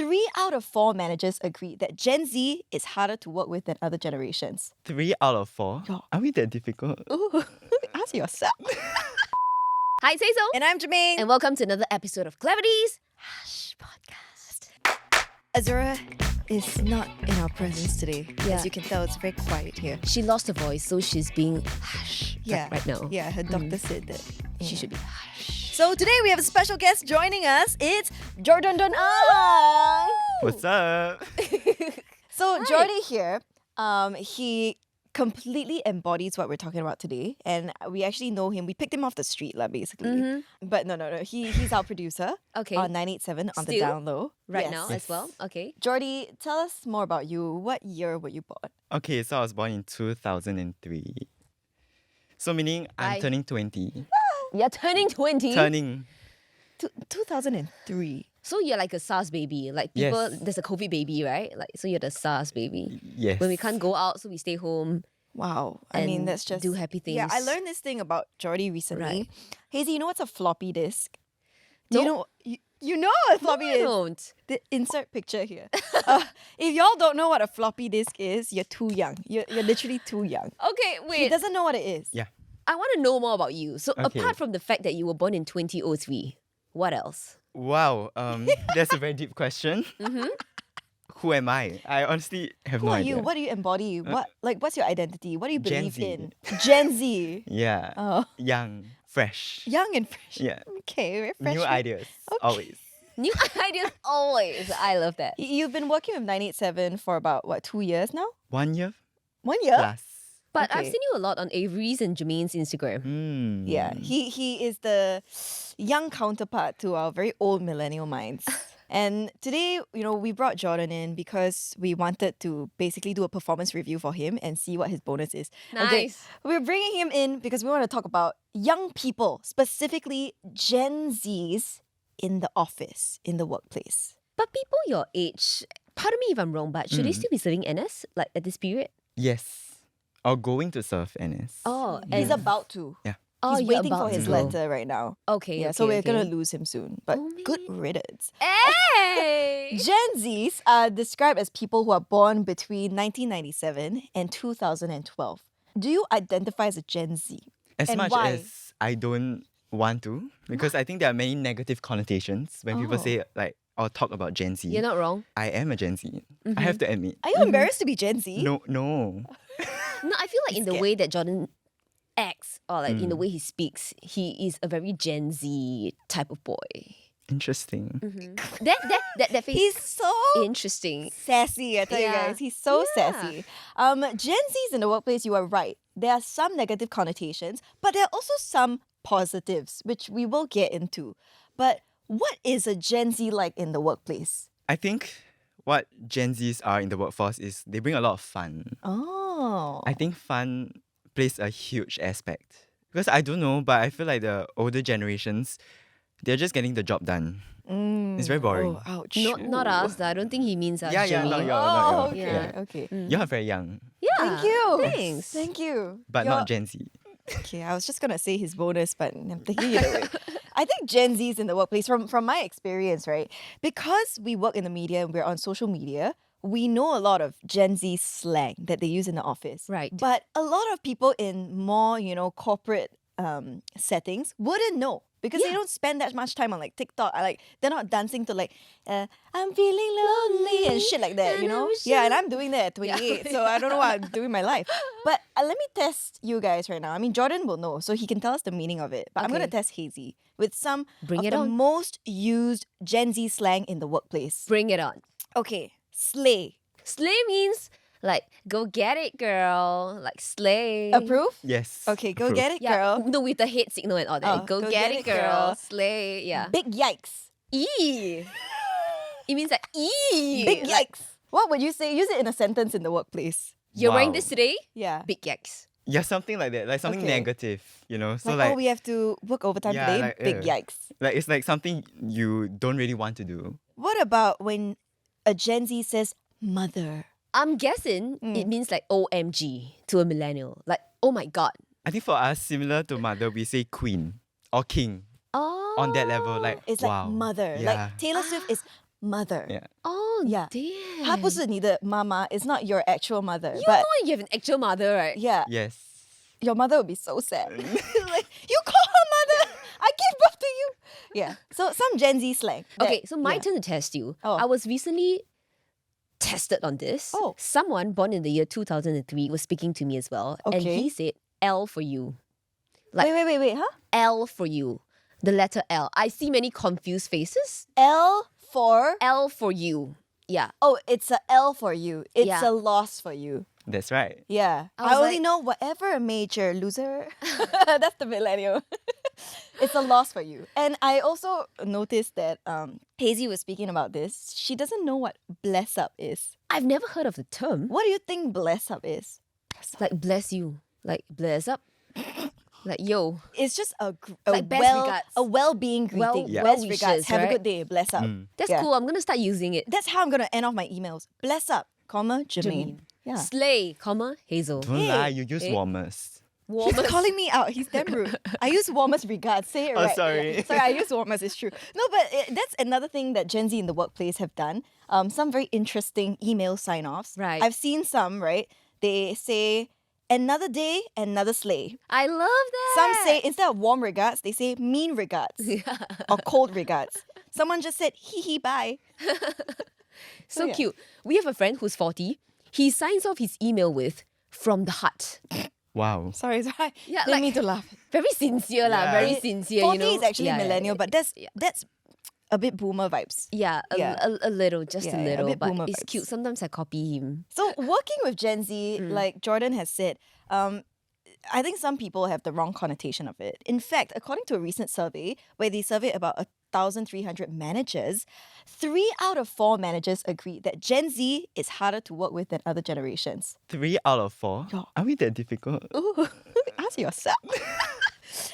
3 out of 4 managers agree that Gen Z is harder to work with than other generations. 3 out of 4? Yeah. Are we that difficult? Ooh, ask yourself. Hi, Say So. And I'm Germaine. And welcome to another episode of Clarity's Hush Podcast. Azura is not in our presence today. Yeah. As you can tell, it's very quiet here. She lost her voice, so she's being hush right now. Yeah, her doctor said that She should be hush. So today we have a special guest joining us. It's Jordan Don Ang. What's up? So Hi. Jordy here, he completely embodies what we're talking about today, and we actually know him. We picked him off the street, basically. But no. He's our producer Okay. on 987 on the Still? down low Right Yes. now as well. Okay. Jordy, tell us more about you. What year were you born? Okay, so I was born in 2003. So meaning I'm I- turning 20. You're turning 20. Turning. 2003. So you're like a SARS baby. Like people, Yes. there's a COVID baby, right? Like so you're the SARS baby. Yes. When we can't go out, so we stay home. Wow. I mean, And that's just... do happy Yeah, I things. learned this thing about Jordy recently. Right. Hazy, you know what's a floppy disk? Do you No. know... You know what a floppy I disk? don't. The insert picture here. If y'all don't know what a floppy disk is, you're too young. You're literally too young. Okay, He wait. doesn't know what it is. Yeah. I want to know more about you. So Okay. apart from the fact that you were born in 2003, what else? Wow. That's a very deep question. Who am I? I honestly have Who no are idea. you? What do you embody? What's your identity? What do you Gen believe Z. in? Gen Z. Yeah. Oh, Young. Fresh. young and fresh. Yeah. Okay, very fresh. New ideas. Always. New ideas always. I love that. You've been working with 987 for about, 2 years now? 1 year 1 year? plus. But I've Okay. seen you a lot on Avery's and Jermaine's Instagram. Yeah, he is the young counterpart to our very old millennial minds. And today, we brought Jordan in because we wanted to basically do a performance review for him and see what his bonus is. Okay, Nice. we're bringing him in because we want to talk about young people, specifically Gen Zs in the office, in the workplace. But people your age, pardon me if I'm wrong, but should they still be serving NS like at this period? Yes. Or going to serve NS. Oh, He's and about to. Yeah. oh, He's you're waiting for about his to go. letter right now. Okay, Yeah, okay, so we're okay. gonna lose him soon. But Oh, good riddance. Hey! Gen Zs are described as people who are born between 1997 and 2012. Do you identify as a Gen Z? As And much why? as I don't want to, because I think there are many negative connotations when people Oh. say or talk about Gen Z. You're not wrong. I am a Gen Z. I have to admit. Are you embarrassed to be Gen Z? No. No, I feel like in the Scared. way that Jordan acts or like in the way he speaks, he is a very Gen Z type of boy. Interesting. That face He's so interesting. sassy, I tell you Yeah. guys. He's so Yeah. sassy. Gen Zs in the workplace, you are right. There are some negative connotations, but there are also some positives, which we will get into. But what is a Gen Z like in the workplace? I think what Gen Zs are in the workforce is they bring a lot of fun. Oh. I think fun plays a huge aspect. Because I don't know, but I feel like the older generations, they're just getting the job done. It's very boring. Oh, ouch. Not us. I don't think he means us. Yeah, Jermaine. not you. Oh, okay, Yeah. okay. You're very young, Yeah. Thank you. Thanks. Thank you. but You're- not Gen Z. Okay, I was just gonna say his bonus, but I'm thinking it away. I think Gen Zs in the workplace, from my experience, right? Because we work in the media and we're on social media, we know a lot of Gen Z slang that they use in the office. Right. But a lot of people in more, corporate settings wouldn't know. Because they Yeah. don't spend that much time on TikTok. They're not dancing to I'm feeling lonely and shit like that, And I wish Yeah, I- and I'm doing that at 28, so I don't know what I'm doing in my life. But let me test you guys right now. I mean, Jordan will know, so he can tell us the meaning of it. But I'm going to Okay. test Hazy with some Bring of it the on. most used Gen Z slang in the workplace. Bring it on. Okay, slay. Slay means like go get it, girl. Like slay. Approve? Yes. Okay, go approve. get it, Yeah, girl. no, with the head signal and all that. Oh, go get it, girl. Slay. Yeah. Big yikes. Eee. It means like ee. Big Like, yikes. What would you say? Use it in a sentence in the workplace. you're wearing Wow. this today? Yeah. Big yikes. Yeah, something like that. Like something Okay. negative, So oh, we have to work overtime Yeah, today. like, Big ugh. yikes. it's like something you don't really want to do. What about when a Gen Z says mother? I'm guessing it means like OMG to a millennial. Like, oh my God. I think for us, similar to mother, we say queen or king. Oh. On that level, like It's wow. like mother. Yeah. Like Taylor Swift is mother. Yeah. Oh, Yeah. damn. 她不是你的妈妈 is not your actual mother. You but know you have an actual mother, right? yeah, Yes. your mother would be so sad. Like, you call her mother. I gave birth to you. Yeah. So some Gen Z slang. Okay, so my yeah. turn to test you. Oh. I was recently tested on this. Oh. Someone born in the year 2003 was speaking to me as well. And Okay. he said, L for you. Like- Wait, huh? L for you. The letter L. I see many confused faces. L for... L for you. Yeah. Oh, it's a L for you. It's Yeah. a loss for you. That's right. Yeah. I I was only like- know whatever major loser. That's the millennial. It's a loss for you. And I also noticed that Hazy was speaking about this. She doesn't know what bless up is. I've never heard of the term. What do you think bless up is? Like, bless you. Like, bless up. Like, yo. It's just a Like best regards. a well-being greeting. Yeah. Best well-wishes, regards. Have a right? good day. Bless up. That's Yeah. cool. I'm going to start using it. That's how I'm gonna end off my emails. Bless up, comma Germaine. Yeah. Slay, comma, Hazel. Don't lie, you use warmers. He's calling me out. He's damn rude. I use warmers regards. Say it Oh, right. sorry. Yeah. Sorry, I use warmers. It's true. No, but that's another thing that Gen Z in the workplace have done. Some very interesting email sign-offs. Right. I've seen some, right? They say, another day, another slay. I love that. Some say, instead of warm regards, they say mean regards or cold regards. Someone just said, hee hee, bye. So yeah. cute. We have a friend who's 40. He signs off his email with, from the heart. Wow. Sorry. Yeah, Didn't like- mean to laugh. Very sincere, lah. Yeah. Very sincere, 40 you know. is actually Yeah, millennial, but that's a bit boomer vibes. Yeah, Yeah. a little, just Yeah, a a little. bit But boomer it's vibes. cute. Sometimes I copy him. So working with Gen Z, like Jordan has said, I think some people have the wrong connotation of it. In fact, according to a recent survey where they surveyed about 1,300 managers, 3 out of 4 managers agreed that Gen Z is harder to work with than other generations. 3 out of 4? Yeah. Are we that difficult? Ooh, ask yourself.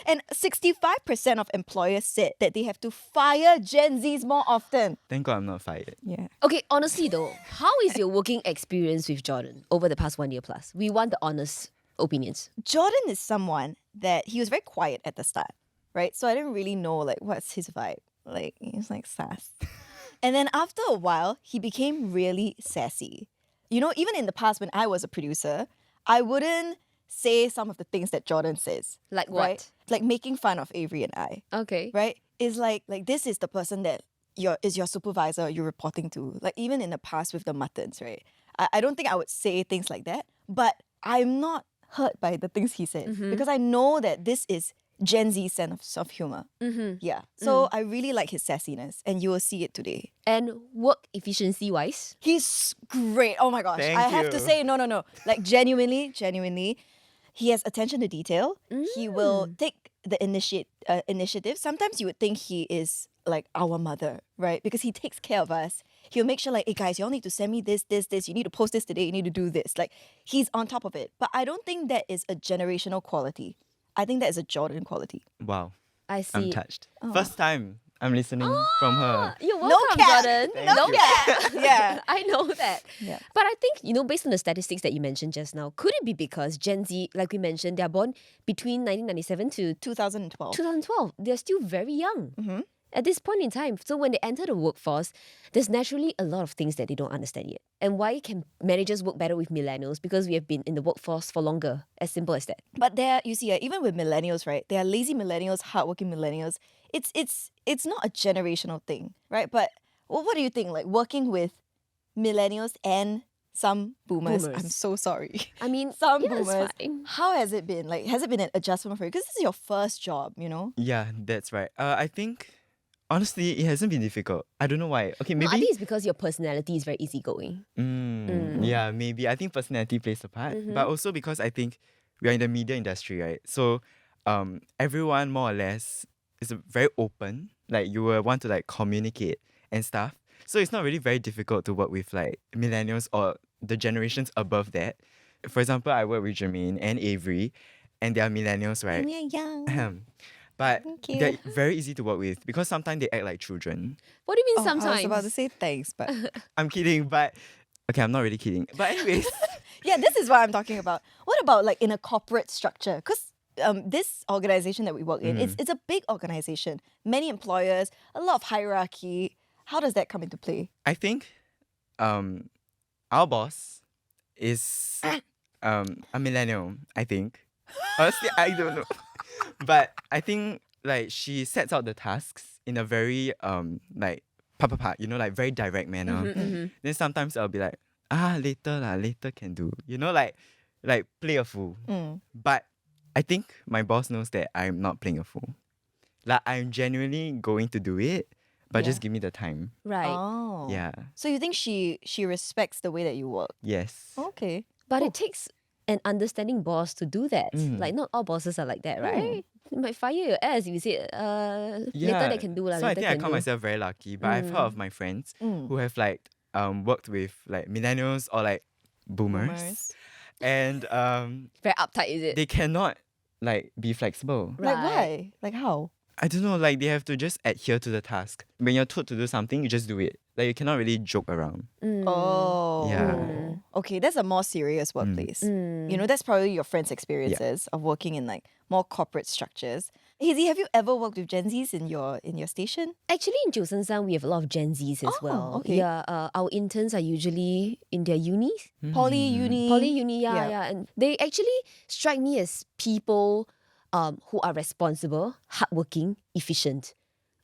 And 65% of employers said that they have to fire Gen Zs more often. Thank God I'm not fired. Yeah. Okay, honestly though, how is your working experience with Jordan over the past 1 year plus? We want the honest opinions. Jordan is someone that he was very quiet at the start, right? So I didn't really know like what's his vibe. Like he's like sass. And then after a while, he became really sassy. You know, even in the past when I was a producer, I wouldn't say some of the things that Jordan says. Like what? Right? Like making fun of Avery and I, Okay. right? Is like this is the person that is your supervisor you're reporting to. Like even in the past with the muttons, right? I don't think I would say things like that, but I'm not hurt by the things he says because I know that this is Gen Z's sense of humor. Yeah. So I really like his sassiness and you will see it today. And work efficiency wise? He's great. Oh my gosh. Thank I have to you. say, no. Like genuinely, he has attention to detail. He will take the initiative. Sometimes you would think he is like our mother, right? Because he takes care of us. He'll make sure like, hey guys, you all need to send me this. You need to post this today. You need to do this. Like he's on top of it. But I don't think that is a generational quality. I think that is a Jordan quality. Wow. I see. I'm touched. First time I'm listening from her. You're No welcome, cap. Jordan. Thank No you. cap. Yeah. I know that. Yeah. But I think, based on the statistics that you mentioned just now, could it be because Gen Z, like we mentioned, they're born between 1997 to 2012. 2012? They're still very young at this point in time. So when they enter the workforce, there's naturally a lot of things that they don't understand yet. And why can managers work better with millennials? Because we have been in the workforce for longer. As simple as that. But there, you see, even with millennials, right? There are lazy millennials, hardworking millennials. It's not a generational thing, right? But what do you think? Like working with millennials and some boomers. Boomers. I'm so sorry. I mean, Some yeah, it's boomers. fine. How has it been? Like, has it been an adjustment for you? Because this is your first job, you know? Yeah, that's right. I think, honestly, it hasn't been difficult. I don't know why. Okay, No, maybe. I think it's because your personality is very easygoing. Yeah, maybe. I think personality plays a part. But also because I think we are in the media industry, right? So everyone more or less is very open. Like you will want to like communicate and stuff. So it's not really very difficult to work with like millennials or the generations above that. For example, I work with Germaine and Avery and they are millennials, right? We're young. But Thank you. they're very easy to work with because sometimes they act like children. What do you mean I sometimes? was about to say thanks, but I'm kidding, but okay, I'm not really kidding. But anyways, yeah, this is what I'm talking about. What about like in a corporate structure? Because this organization that we work in, it's a big organization. Many employers, a lot of hierarchy. How does that come into play? I think our boss is a millennial, I think. Honestly, I don't know. But I think like she sets out the tasks in a very like like very direct manner. Then sometimes I'll be like, later lah, later can do. Like play a fool. But I think my boss knows that I'm not playing a fool. Like I'm genuinely going to do it, but just give me the time. Right. Oh. Yeah. So you think she respects the way that you work? Yes. Okay. But it takes an understanding boss to do that. Like not all bosses are like that, right? You might fire your ass if you say, later they can do lah. So I later think I can call do. myself very lucky, but I've heard of my friends who have like worked with like millennials or like boomers. And Very uptight, is it? they cannot like be flexible. Like Right. why? Like how? I don't know, like they have to just adhere to the task. When you're told to do something, you just do it. Like you cannot really joke around. Oh. Yeah. Okay, that's a more serious workplace. You know, that's probably your friends' experiences of working in like more corporate structures. Hazy, have you ever worked with Gen Zs in your station? Actually, in Joseon-san, we have a lot of Gen Zs as well. okay. Yeah, our interns are usually in their unis. Poly, uni. Poly, uni, yeah, Yeah. yeah. And they actually strike me as people who are responsible, hardworking, efficient.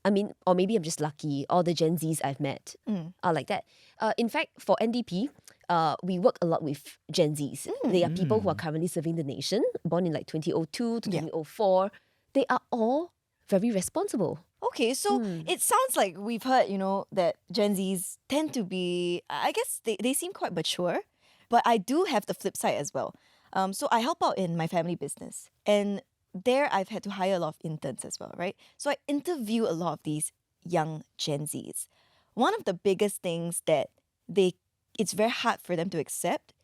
I mean, or maybe I'm just lucky. All the Gen Zs I've met are like that. In fact, for NDP, we work a lot with Gen Zs. They are people who are currently serving the nation, born in like 2002 to 2004. They are all very responsible. Okay, so it sounds like we've heard, that Gen Zs tend to be, I guess they seem quite mature, but I do have the flip side as well. So I help out in my family business, and there I've had to hire a lot of interns as well, right? So I interview a lot of these young Gen Zs. One of the biggest things that it's very hard for them to accept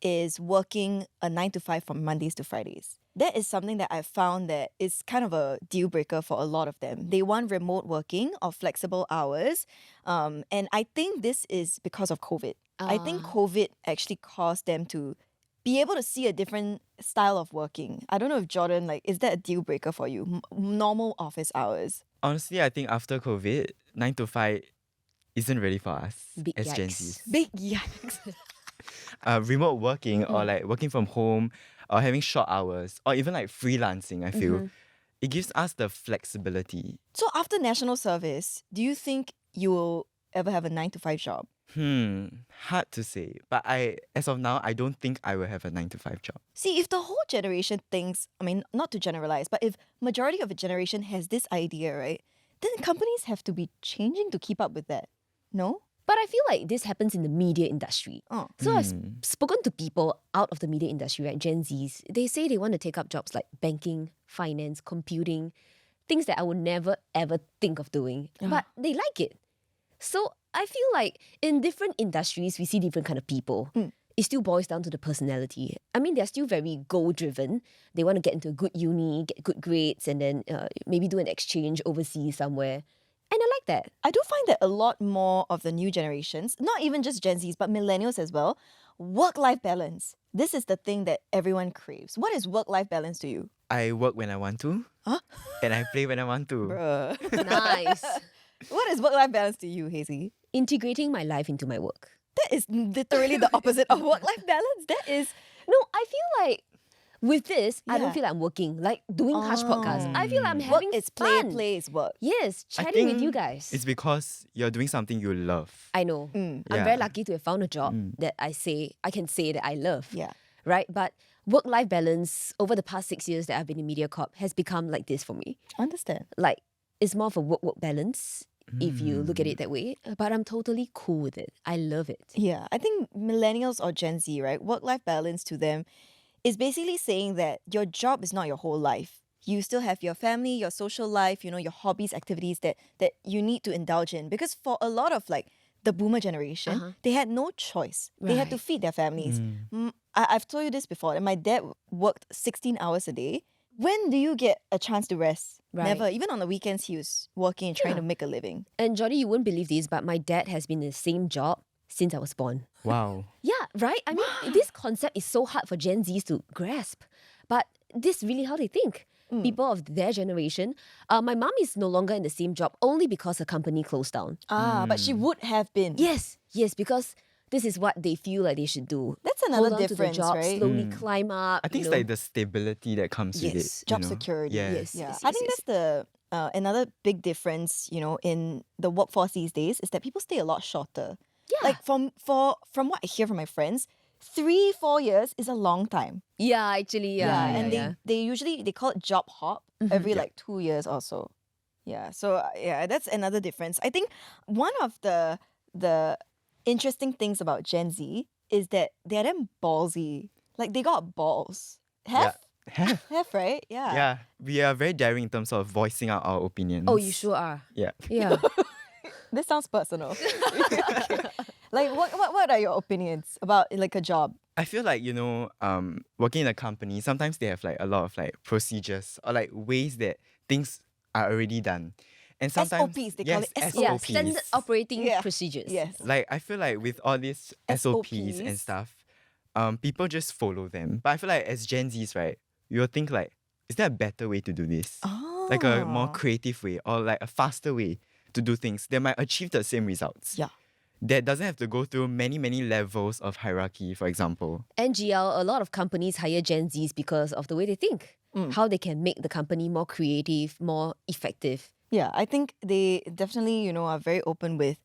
is working a 9 to 5 from Mondays to Fridays. That is something that I've found that is kind of a deal breaker for a lot of them. They want remote working or flexible hours. And I think this is because of COVID. I think COVID actually caused them to be able to see a different style of working. I don't know if Jordan, is that a deal breaker for you? Normal office hours. Honestly, I think after COVID, 9 to 5 isn't really for us Big as Gen yikes. Zs. Big yikes. Remote working or like working from home or having short hours or even like freelancing, I feel it gives us the flexibility. So after national service, do you think you will ever have a 9 to 5 job? Hard to say. But as of now, I don't think I will have a 9 to 5 job. See, if the whole generation thinks, I mean, not to generalize, but if majority of a generation has this idea, right, then companies have to be changing to keep up with that. No? But I feel like this happens in the media industry. Oh. So I've spoken to people out of the media industry, right? Gen Zs. They say they want to take up jobs like banking, finance, computing, things that I would never ever think of doing. But they like it. So I feel like in different industries, we see different kind of people. It still boils down to the personality. I mean, they're still very goal-driven. They want to get into a good uni, get good grades, and then maybe do an exchange overseas somewhere. And I like that. I do find that a lot more of the new generations, not even just Gen Zs, but millennials as well, work-life balance. This is the thing that everyone craves. What is work-life balance to you? I work when I want to. And I play when I want to. Bruh. Nice. What is work-life balance to you, Hazy? Integrating my life into my work. That is literally the opposite of work-life balance. That is... No, I feel like with this, I Yeah. don't feel like I'm working. Like doing Hush podcast, I feel like I'm Work having is play, fun. play is work. Yes, I chatting with think you guys. It's because you're doing something you love. I know. I'm Yeah. very lucky to have found a job that I can say that I love. Yeah. Right? But work-life balance over the past 6 years that I've been in MediaCorp has become like this for me. Understand. Like it's more of a work-work balance if you look at it that way. But I'm totally cool with it. I love it. Yeah, I think millennials or Gen Z, right? Work-life balance to them is basically saying that your job is not your whole life. You still have your family, your social life, your hobbies, activities that you need to indulge in. Because for a lot of the boomer generation, they had no choice. They had to Right. feed their families. I've told you this before, that my dad worked 16 hours a day. When do you get a chance to rest? Right. Never. Even on the weekends, he was working and trying to make a living. And Jody, you wouldn't believe this, but my dad has been in the same job since I was born. Wow. Yeah, right? I mean, this concept is so hard for Gen Zs to grasp. But this is really how they think. people of their generation. My mom is no longer in the same job only because her company closed down. But she would have been. Yes, because this is what they feel like they should do. That's another Hold on difference, to the job, right? slowly climb up. I think it's like the stability that comes with Yes. it. Job you know? security. Yes. Yeah. I think that's the another big difference, in the workforce these days is that people stay a lot shorter. Yeah. Like from what I hear from my friends, 3-4 years is a long time. Yeah, actually, yeah. And they usually they call it job hop every like 2 years or so. Yeah. So that's another difference. I think one of the interesting things about Gen Z is that they're damn ballsy. Like they got balls. Have, right? Yeah. Yeah, we are very daring in terms of voicing out our opinions. Oh, you sure are. Yeah. Yeah. This sounds personal. Okay. Like what are your opinions about like a job? I feel like, working in a company, sometimes they have like a lot of like procedures or like ways that things are already done. And sometimes SOPs, they call it yes, SOPs. Yeah, SOPs. standard operating Yeah. procedures. Yes. Like I feel like with all these SOPs and SOPs. stuff, people just follow them. But I feel like as Gen Zs, right, you'll think like, is there a better way to do this? Like a more creative way or like a faster way to do things that might achieve the same results. Yeah. That doesn't have to go through many, many levels of hierarchy, for example. NGL, a lot of companies hire Gen Zs because of the way they think, how they can make the company more creative, more effective. Yeah, I think they definitely, are very open with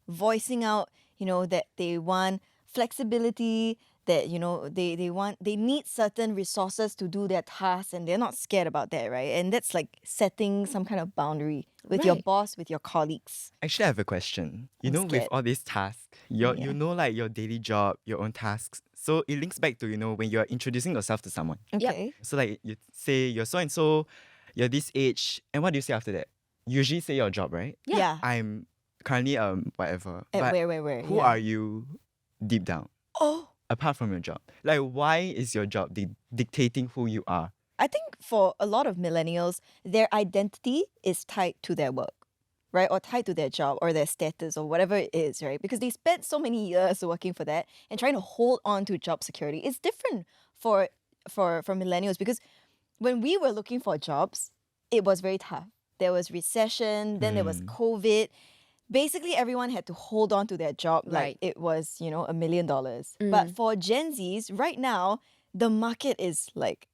voicing out, that they want flexibility, that, they need certain resources to do their tasks and they're not scared about that, right? And that's like setting some kind of boundary with your Right. boss, with your colleagues. Actually, I have a question. You I'm know, with scared. all these tasks, you know, like your daily job, your own tasks. So it links back to, when you're introducing yourself to someone. Okay. So like you say you're so and so, you're this age, and what do you say after that? You usually say your job, right? Yeah. I'm currently whatever. At But where? who Yeah. are you deep down? Oh, Apart from your job. Like why is your job dictating who you are? I think for a lot of millennials, their identity is tied to their work, right? Or tied to their job or their status or whatever it is, right? Because they spent so many years working for that and trying to hold on to job security. It's different for millennials because when we were looking for jobs, it was very tough. There was recession, then there was COVID. Basically, everyone had to hold on to their job like Right. it was, $1 million. But for Gen Zs, right now, the market is like,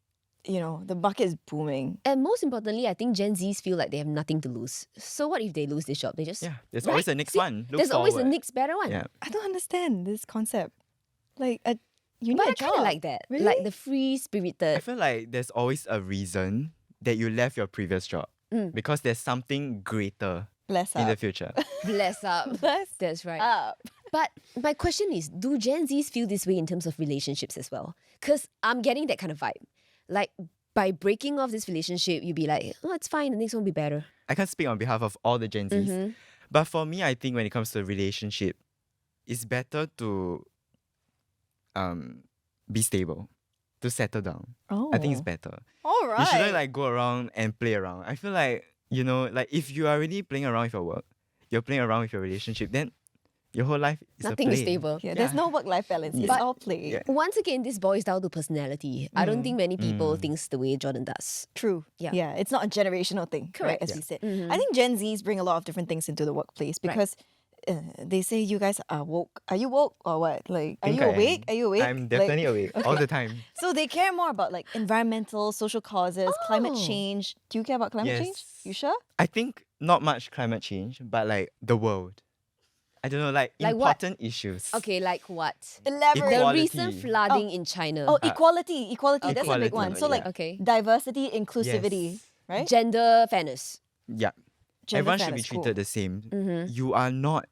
the market is booming. And most importantly, I think Gen Zs feel like they have nothing to lose. So what if they lose this job? They just Yeah. There's Right. always a next See, one. Look there's always a forward. next better one. Yeah. I don't understand this concept. Like, you need But a I job. kind of like that. Really? Like the free spirited. I feel like there's always a reason that you left your previous job. Because there's something greater Bless in the up. future. Bless up. Bless That's right. up. But my question is, do Gen Zs feel this way in terms of relationships as well? Because I'm getting that kind of vibe. Like, by breaking off this relationship, you'd be like, oh, it's fine, the next one will be better. I can't speak on behalf of all the Gen Zs. But for me, I think when it comes to a relationship, it's better to be stable, to settle down. Oh. I think it's better. All right. You shouldn't like go around and play around. I feel like, like if you are really playing around with your work, you're playing around with your relationship, then your whole life is Nothing a is play. stable. Yeah, there's no work-life balance. It's But- all play. Yeah. Once again, this boils down to personality. I don't think many people thinks the way Jordan does. True. Yeah. Yeah, it's not a generational thing, right, Correct. as Yeah. we said. I think Gen Zs bring a lot of different things into the workplace because they say you guys are woke. Are you woke or what? Like, are Think you I am. awake? Are you awake? I'm Like, definitely awake all the time. So they care more about like environmental, social causes, climate Oh. change. Do you care about climate change? Yes. You sure? I think not much climate change, but like the world. I don't know, like Like what? important issues. Okay, like what? Elaborate. The Equality. recent flooding in China. Oh, equality. Equality. That's a big Equality, one. So like yeah. Okay. diversity, inclusivity, Yes. right? Gender fairness. Yeah. Gender Everyone should be fairness, cool. treated the same. You are not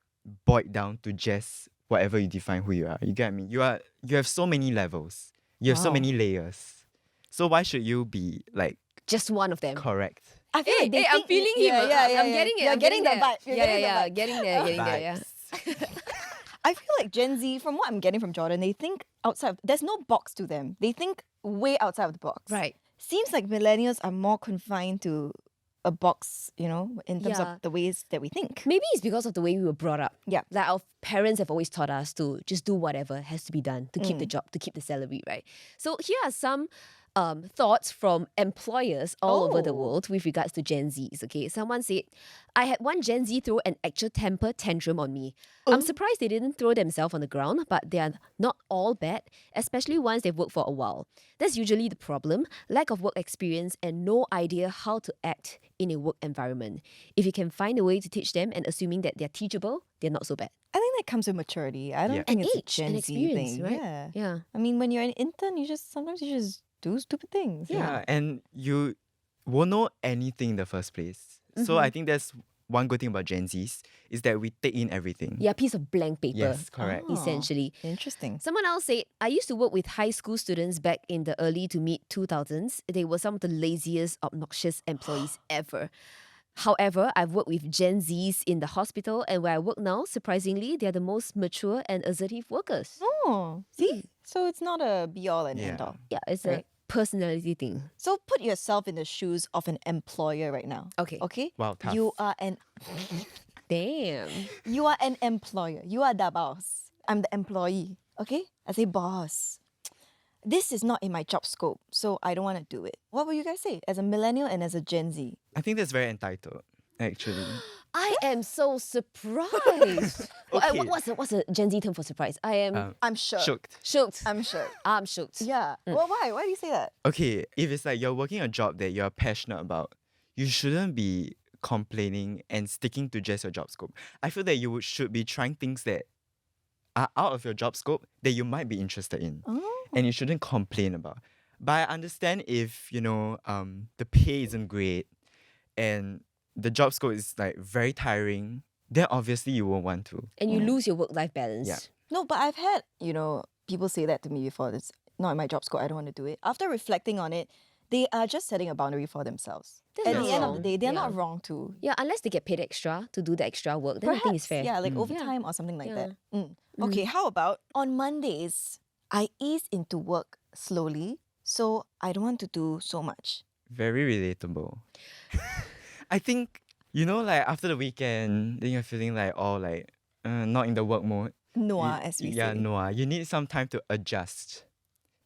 boiled down to just whatever you define who you are. You get me? You have so many levels. You have so Wow. many layers. So why should you be like Just one of them. correct? I feel Hey, like they I'm think- feeling him. Yeah, yeah, yeah, I'm yeah. getting it. You're I'm getting the there. vibe. You're getting the vibe. Getting there. Yeah. Vibes. I feel like Gen Z, from what I'm getting from Jordan, they think outside. There's no box to them. They think way outside of the box. Right. Seems like millennials are more confined to a box, in terms Yeah. of the ways that we think. Maybe it's because of the way we were brought up. Yeah. Like our parents have always taught us to just do whatever has to be done to keep the job, to keep the salary, right? So here are some thoughts from employers all over the world with regards to Gen Zs. Okay, someone said, I had one Gen Z throw an actual temper tantrum on me. I'm surprised they didn't throw themselves on the ground, but they are not all bad, especially once they've worked for a while. That's usually the problem, lack of work experience and no idea how to act in a work environment. If you can find a way to teach them and assuming that they're teachable, they're not so bad. I think that comes with maturity. I don't Yeah. think And it's age a and Gen Z experience, thing. right? Yeah. Yeah. I mean, when you're an intern, sometimes you just do stupid things. Yeah, and you won't know anything in the first place. So I think that's one good thing about Gen Zs is that we take in everything. Yeah, piece of blank paper. Yes, correct. Oh. Essentially. Interesting. Someone else said, I used to work with high school students back in the early to mid 2000s. They were some of the laziest, obnoxious employees ever. However, I've worked with Gen Zs in the hospital, and where I work now, surprisingly, they're the most mature and assertive workers. Oh, see? So it's not a be all and end Yeah. all. Yeah, it's Right. a personality thing. So put yourself in the shoes of an employer right now. Okay. Okay? Wow, tough. You are an Damn. employer. You are the boss. I'm the employee. Okay? I say boss. This is not in my job scope, so I don't want to do it. What would you guys say as a millennial and as a Gen Z? I think that's very entitled, actually. I am so surprised. Okay. What's a Gen Z term for surprise? I am I'm shook. Shooked. shooked. I'm shook. I'm shooked. Yeah. Well, why? Why do you say that? Okay, if it's like you're working a job that you're passionate about, you shouldn't be complaining and sticking to just your job scope. I feel that should be trying things that are out of your job scope that you might be interested in. And you shouldn't complain about. But I understand if, the pay isn't great and the job scope is like very tiring, then obviously you won't want to. And you lose your work-life balance. Yeah. No, but I've had, people say that to me before. It's not in my job scope. I don't want to do it. After reflecting on it, they are just setting a boundary for themselves. That's At not the end of wrong. the day, they're Yeah. not wrong too. Yeah, unless they get paid extra to do the extra work, then I think it's fair. Yeah, like overtime or something like Yeah. that. Okay, how about on Mondays, I ease into work slowly, so I don't want to do so much. Very relatable. I think, like after the weekend, then you're feeling like all like not in the work mode. Noah, as we Yeah, say. Noah. You need some time to adjust.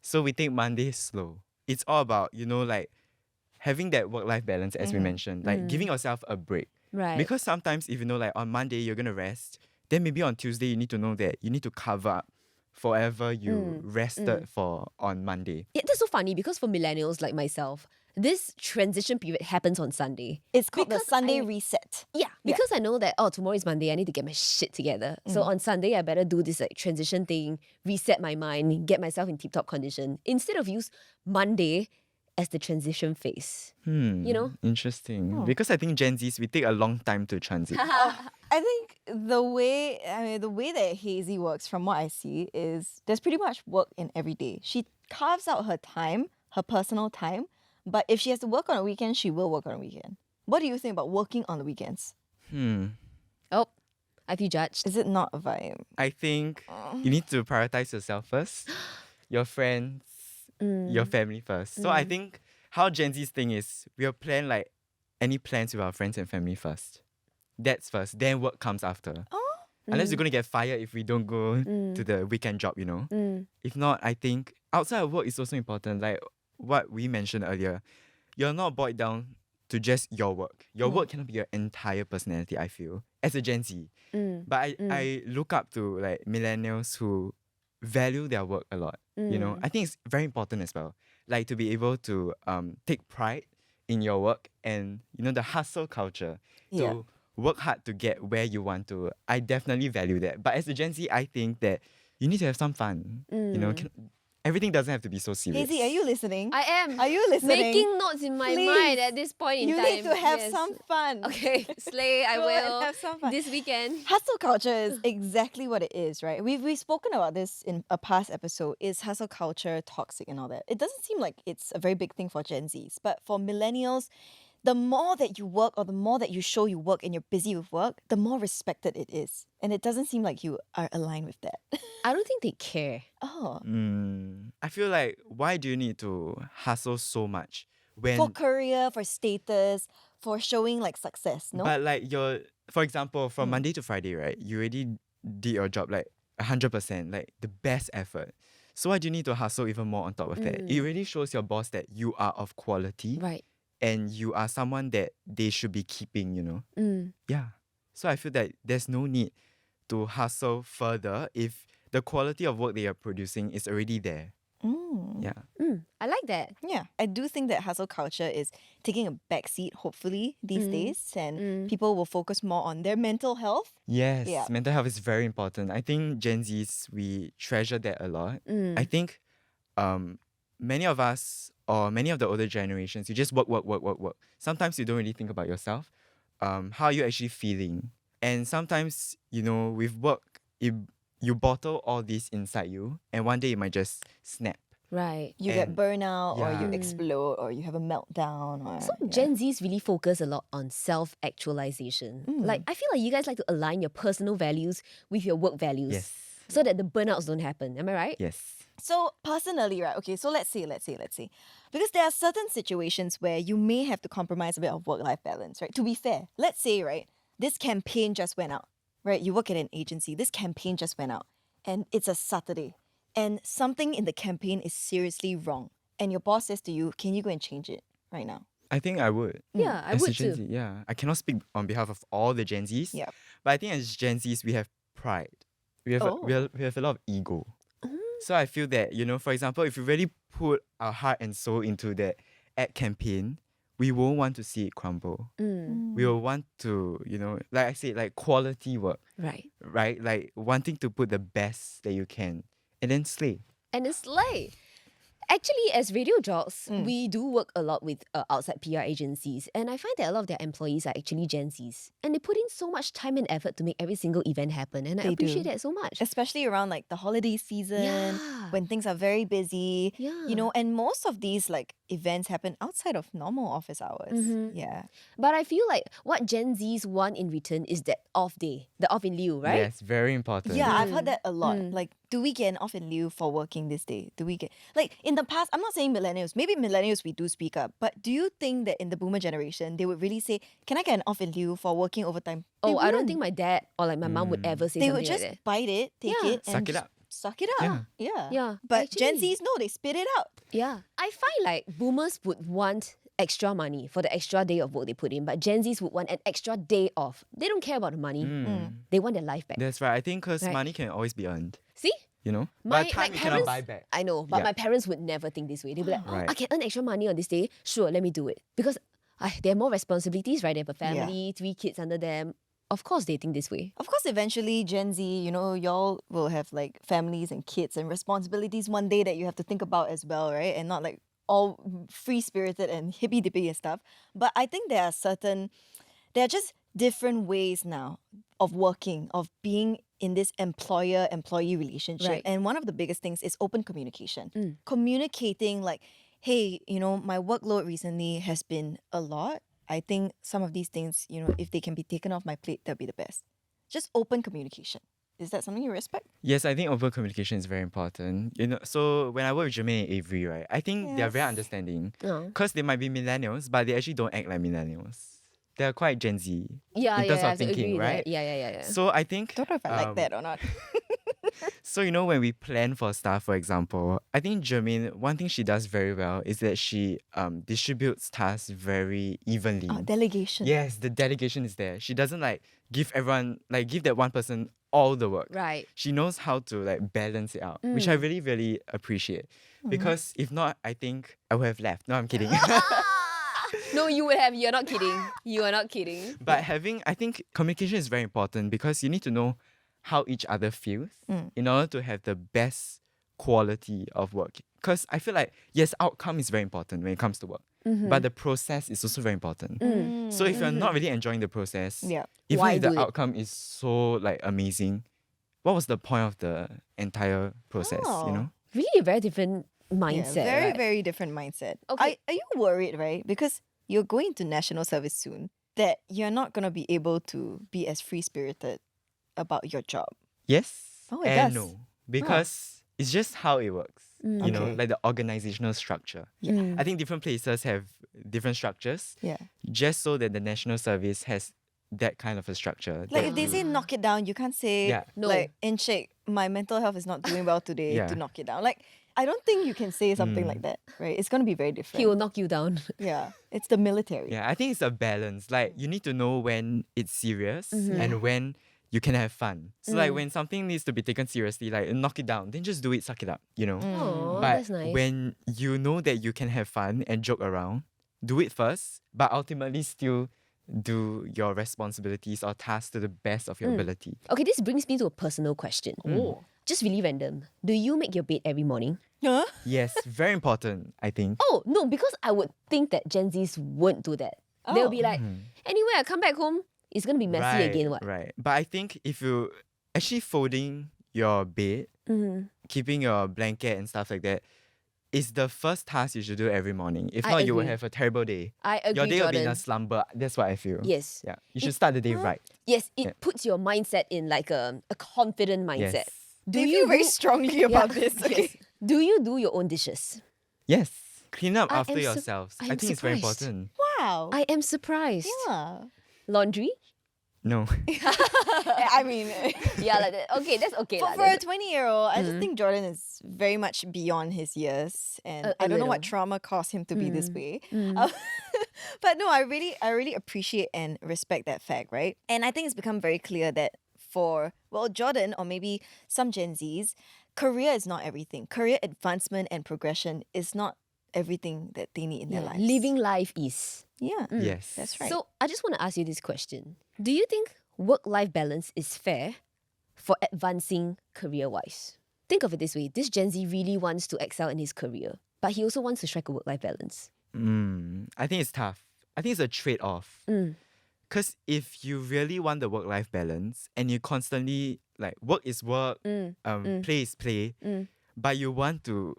So we take Monday slow. It's all about, like having that work-life balance as we mentioned. Like giving yourself a break. Right. Because sometimes if you know like on Monday you're gonna rest, then maybe on Tuesday you need to know that you need to cover up for whatever you rested for on Monday. Yeah, that's so funny because for millennials like myself, this transition period happens on Sunday. It's called the Because Sunday I- reset. Yeah, because I know that, tomorrow is Monday, I need to get my shit together. So on Sunday, I better do this like transition thing, reset my mind, get myself in tip-top condition, instead of use Monday as the transition phase. You know? Interesting. Because I think Gen Zs, we take a long time to transit. I think the way that Hazy works, from what I see, is there's pretty much work in every day. She carves out her time, her personal time, but if she has to work on a weekend, she will work on a weekend. What do you think about working on the weekends? Oh, I feel judged. Is it not a vibe? I think you need to prioritize yourself first, your friends, your family first. So I think how Gen Z's thing is we'll plan like any plans with our friends and family first. That's first. Then work comes after. Unless you're going to get fired if we don't go to the weekend job, If not, I think outside of work is also important. Like what we mentioned earlier, you're not boiled down to just your work. Your work cannot be your entire personality, I feel, as a Gen Z. But I look up to like millennials who value their work a lot. I think it's very important as well. Like to be able to take pride in your work and the hustle culture Yeah. to work hard to get where you want to. I definitely value that. But as a Gen Z, I think that you need to have some fun. Everything doesn't have to be so serious. Hazy, are you listening? I am. Are you listening? Making notes in my Please. mind at this point in You time. need to have Yes. some fun. Okay, Slay, I Go and will. have some fun. This weekend. Hustle culture is exactly what it is, right? We've spoken about this in a past episode. Is hustle culture toxic and all that? It doesn't seem like it's a very big thing for Gen Zs, but for millennials, the more that you work or the more that you show you work and you're busy with work, the more respected it is. And it doesn't seem like you are aligned with that. I don't think they care. Oh. I feel like why do you need to hustle so much when For career, for status, for showing like success, no? but like for example, from Monday to Friday, right? You already did your job like 100%, like the best effort. So why do you need to hustle even more on top of that? It really shows your boss that you are of quality Right. and you are someone that they should be keeping, Yeah. So I feel that there's no need to hustle further if the quality of work they are producing is already there. Yeah. I like that. Yeah, I do think that hustle culture is taking a backseat, hopefully, these days, and people will focus more on their mental health. Yes, Yeah. mental health is very important. I think Gen Zs, we treasure that a lot. I think many of us or many of the older generations, you just work, work, work, work, work. Sometimes you don't really think about yourself. How are you actually feeling? And sometimes, with work, you bottle all this inside you, and one day it might just snap. Right. You get And- burnout, or you yeah. explode, or you have a meltdown. Or, So yeah. Gen Zs really focus a lot on self-actualization. Like, I feel like you guys like to align your personal values with your work values. Yes. So that the burnouts don't happen. Am I right? Yes. So personally, right? Okay, so let's say, because there are certain situations where you may have to compromise a bit of work-life balance, right? To be fair, let's say, right, this campaign just went out, right? You work at an agency. This campaign just went out, and it's a Saturday, and something in the campaign is seriously wrong, and your boss says to you, "Can you go and change it right now?" I think I would. Yeah, I As a would Gen too. Z, yeah. I cannot speak on behalf of all the Gen Zs. Yep. But I think as Gen Zs, we have pride. We have, we have a lot of ego. So I feel that, for example, if we really put our heart and soul into that ad campaign, we won't want to see it crumble. We will want to, like I said, like quality work, Right. right? Like wanting to put the best that you can and then slay. And it's like, actually, as radio jocks, we do work a lot with outside PR agencies. And I find that a lot of their employees are actually Gen Zs. And they put in so much time and effort to make every single event happen. And I They appreciate do. that so much. Especially around like the holiday season, Yeah. when things are very busy. Yeah. And most of these like events happen outside of normal office hours. Yeah. But I feel like what Gen Zs want in return is that off day, the off in lieu, right? Yes, very important. Yeah, I've heard that a lot. Like, do we get an off in lieu for working this day? Do we get like in the past? I'm not saying millennials. Maybe millennials we do speak up. But do you think that in the boomer generation they would really say, "Can I get an off in lieu for working overtime?" They Oh, I don't wouldn't. think my dad or like my mom would ever say They something would just like that. bite it, take Yeah. it, and Suck it just up. Suck it up. Yeah. Yeah, But Gen actually. Zs, no, they spit it out. Yeah. I find like boomers would want extra money for the extra day of work they put in, but Gen Zs would want an extra day off. They don't care about the money. They want their life back. That's right. I think because Right. money can always be earned, See? But My time you cannot parents- buy back. I know, but Yeah. my parents would never think this way. They'd be like, Right. I can earn extra money on this day. Sure, let me do it. Because they have more responsibilities, right? They have a Yeah. family, 3 kids under them. Of course, they think this way. Of course, eventually, Gen Z, y'all will have like families and kids and responsibilities one day that you have to think about as well, right? And not like all free spirited and hippy dippy and stuff. But I think there are just different ways now of working, of being in this employer-employee relationship. Right. And one of the biggest things is open communication. Communicating like, hey, my workload recently has been a lot. I think some of these things, if they can be taken off my plate, that'd be the best. Just open communication. Is that something you respect? Yes, I think open communication is very important. So when I work with Germaine and Avery, right, I think they're very Yes. understanding. Oh. Because they might be millennials, but they actually don't act like millennials. They're quite Gen Z Yeah, in terms I of thinking, agree with right? that. Yeah. So I think Don't know if I like that or not. So when we plan for stuff, for example, I think Germaine, one thing she does very well is that she distributes tasks very evenly. Delegation. Yes, the delegation is there. She doesn't give that one person all the work. Right. She knows how to balance it out, which I really, really appreciate. Because if not, I think I would have left. No, I'm kidding. No, you would have. You're not kidding. You are not kidding. But I think communication is very important because you need to know how each other feels in order to have the best quality of work. Because I feel like, yes, outcome is very important when it comes to work. But the process is also very important. So if you're not really enjoying the process, Yeah. even Why if the do it? outcome is so amazing, what was the point of the entire process, Oh. Really a very different mindset. Yeah, very, right? very different mindset. Okay. Are you worried, right? Because you're going to national service soon, that you're not going to be able to be as free-spirited about your job. Yes Oh, it and does. no. Because it's just how it works. You know, Okay. like the organizational structure. I think different places have different structures Yeah. just so that the national service has that kind of a structure. Like that if they you- say knock it down, you can't say Yeah. No. like Inshake, my mental health is not doing well today Yeah. to knock it down. Like I don't think you can say something like that, right? It's gonna be very different. He will knock you down. Yeah. It's the military. Yeah, I think it's a balance. Like you need to know when it's serious Mm-hmm. and when you can have fun. So Mm. like when something needs to be taken seriously, like knock it down, then just do it, suck it up, you know. Oh, But that's nice. when you know that you can have fun and joke around, do it first, but ultimately still do your responsibilities or tasks to the best of your ability. Okay, this brings me to a personal question. Oh. Just really random. Do you make your bed every morning? Huh? Yes, very important, I think. Oh, no, because I would think that Gen Zs won't do that. They'll be like, anyway, I come back home, it's going to be messy again. What? Right. But I think if you actually folding your bed, keeping your blanket and stuff like that, is the first task you should do every morning. If I not, you will agree. have a terrible day. I agree, Your day will be in Jordan. a slumber. That's what I feel. Yes. Yeah. You should start the day right. Yes, it Yeah. puts your mindset in like a confident mindset. Yes. Do you feel very strongly about Yeah. this? Okay. Yes. Do you do your own dishes? Yes. Clean up I after am yourselves. I I am think it's very surprised. important. Wow. I am surprised. yeah. Laundry? No. I mean, Yeah, like that. Okay, that's okay. lah. for a That's- 20-year-old, I just think Jordan is very much beyond his years, and A I don't know what little. trauma caused him to be this way. But no, I really appreciate and respect that fact, right? And I think it's become very clear that for Jordan or maybe some Gen Zs, career is not everything. Career advancement and progression is not everything that they need in their Yeah, lives. living life is. Yeah. Yes. That's right. So I just want to ask you this question. Do you think work-life balance is fair for advancing career-wise? Think of it this way. This Gen Z really wants to excel in his career, but he also wants to strike a work-life balance. I think it's tough. I think it's a trade-off. Because if you really want the work-life balance and you constantly, like, work is work, play is play, but you want to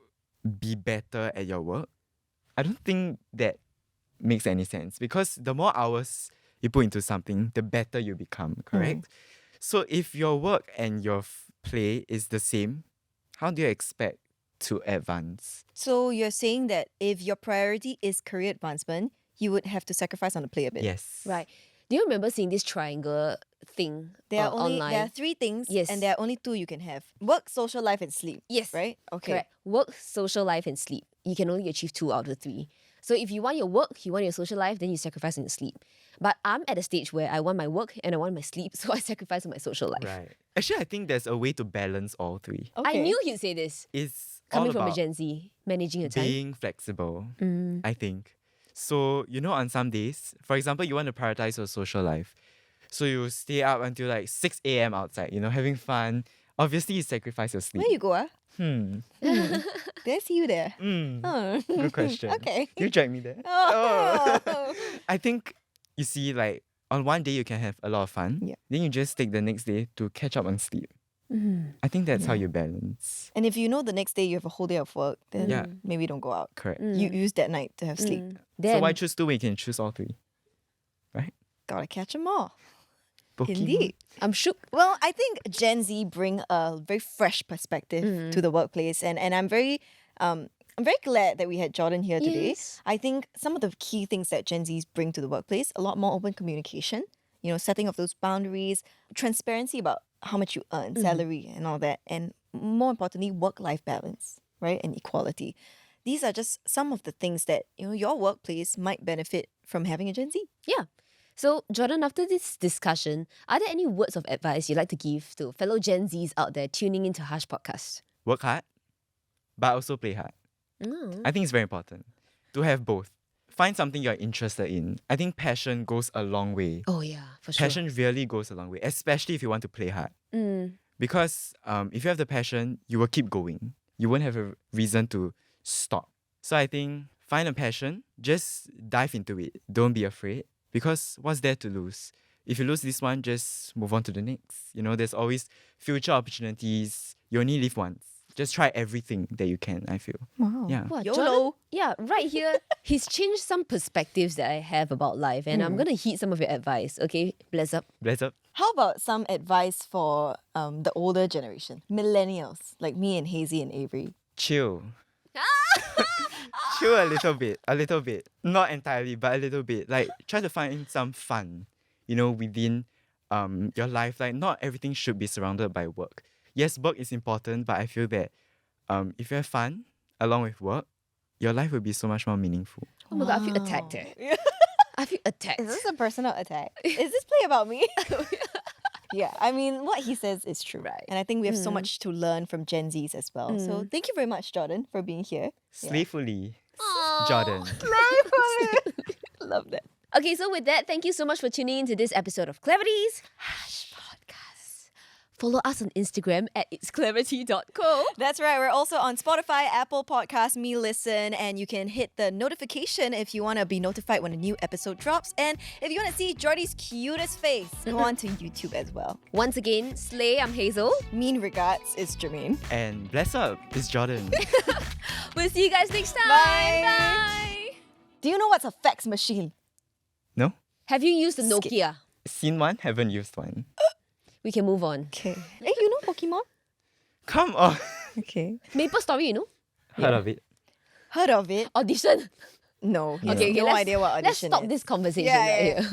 be better at your work, I don't think that makes any sense. Because the more hours you put into something, the better you become, correct? So if your work and your play is the same, how do you expect to advance? So you're saying that if your priority is career advancement, you would have to sacrifice on the play a bit. Yes. Right. Do you remember seeing this triangle thing There are online? there are three things, Yes. and there are only two you can have: work, social life, and sleep. Yes. Right. Okay. Correct. Work, social life, and sleep. You can only achieve 2 out of the 3. So if you want your work, you want your social life, then you sacrifice on your sleep. But I'm at a stage where I want my work and I want my sleep, so I sacrifice on my social life. Right. Actually, I think there's a way to balance all three. Okay. I knew he'd say this. It's Coming all from a about Gen Z, managing your time. being flexible, I think. So, on some days, for example, you want to prioritize your social life. So you stay up until like 6 a.m. outside, having fun. Obviously, you sacrifice your sleep. Where you go? Hmm. Did I see you there? Oh. Good question. Okay. You drag me there. Oh. I think, you see, like, on one day you can have a lot of fun. Yeah. Then you just take the next day to catch up on sleep. I think that's how you balance. And if you know the next day you have a whole day of work, then Yeah. maybe don't go out. Correct. You use that night to have sleep. Then, So why choose two when you can choose all three? Right? Gotta catch them all. Pokemon. Indeed. I'm shook. Well, I think Gen Z bring a very fresh perspective to the workplace, and I'm very glad that we had Jordan here today. Yes. I think some of the key things that Gen Zs bring to the workplace: a lot more open communication, setting of those boundaries, transparency about how much you earn, salary, and all that, and more importantly, work-life balance, right, and equality. These are just some of the things that your workplace might benefit from having a Gen Z. Yeah. So, Jordan, after this discussion, are there any words of advice you'd like to give to fellow Gen Zs out there tuning into Hush Podcast? Work hard, but also play hard. I think it's very important to have both. Find something you're interested in. I think passion goes a long way. Oh, yeah, for sure. Passion really goes a long way, especially if you want to play hard. Because if you have the passion, you will keep going. You won't have a reason to stop. So I think find a passion, just dive into it. Don't be afraid. Because what's there to lose? If you lose this one, just move on to the next. There's always future opportunities. You only live once. Just try everything that you can, I feel. Wow. Yeah. Wow, YOLO. Jordan, yeah, right here, he's changed some perspectives that I have about life, and I'm going to heed some of your advice. Okay, bless up. Bless up. How about some advice for the older generation, millennials like me and Hazy and Avery? Chill. Chill a little bit. Not entirely, but a little bit. Like, try to find some fun. within your life, like not everything should be surrounded by work. Yes, work is important, but I feel that if you have fun along with work, your life will be so much more meaningful. Oh my god, I feel attacked. I feel attacked. Is this a personal attack? Is this play about me? Yeah, I mean, what he says is true. Right. And I think we have so much to learn from Gen Zs as well. So thank you very much, Jordan, for being here. Slayfully, Aw. Jordan. Love that. Okay, so with that, thank you so much for tuning in to this episode of Cleverities Podcast. Follow us on Instagram at itscleverity.co. That's right. We're also on Spotify, Apple Podcasts, Me Listen, and you can hit the notification if you want to be notified when a new episode drops. And if you want to see Jordy's cutest face, go on to YouTube as well. Once again, Slay, I'm Hazel. Mean regards, it's Germaine. And bless up, it's Jordan. We'll see you guys next time. Bye. Bye. Do you know what's a fax machine? No? Have you used the Nokia? Seen one, haven't used one. We can move on. Okay. Hey, you know Pokemon? Come on. Okay. Maple Story, you know? Heard of it? Heard of it? Audition. No. Okay, no let's- idea what audition Let's stop is. this conversation Yeah, right yeah, here. yeah.